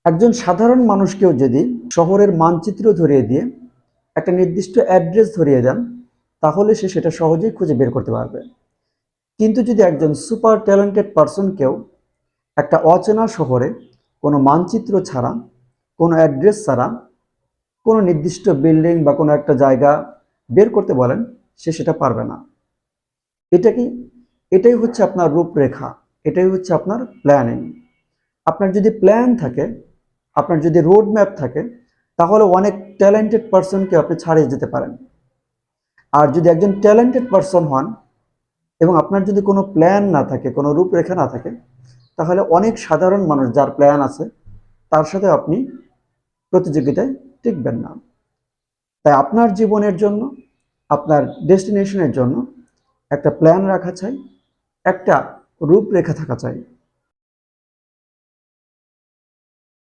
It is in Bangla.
একজন সাধারণ মানুষকেও যদি শহরের মানচিত্র ধরিয়ে দিয়ে একটা নির্দিষ্ট অ্যাড্রেস ধরিয়ে দেন, তাহলে সে সেটা সহজেই খুঁজে বের করতে পারবে। কিন্তু যদি একজন সুপার ট্যালেন্টেড পারসনকেও একটা অচেনা শহরে কোনো মানচিত্র ছাড়া, কোনো অ্যাড্রেস ছাড়া, কোনো নির্দিষ্ট বিল্ডিং বা কোনো একটা জায়গা বের করতে বলেন, সে সেটা পারবে না। এটা কি এটাই হচ্ছে আপনার রূপরেখা, এটাই হচ্ছে আপনার প্ল্যানিং। আপনার যদি প্ল্যান থাকে, আপনার যদি রোড ম্যাপ থাকে, তাহলে অনেক ট্যালেন্টেড পারসনকে আপনি ছাড়িয়ে যেতে পারেন। আর যদি একজন ট্যালেন্টেড পারসন হন এবং আপনার যদি কোনো প্ল্যান না থাকে, কোনো রূপরেখা না থাকে, তাহলে অনেক সাধারণ মানুষ যার প্ল্যান আছে তার সাথে আপনি প্রতিযোগিতায় টিকবেন না। তাই আপনার জীবনের জন্য, আপনার ডেস্টিনেশনের জন্য একটা প্ল্যান রাখা চাই, একটা রূপরেখা থাকা চাই।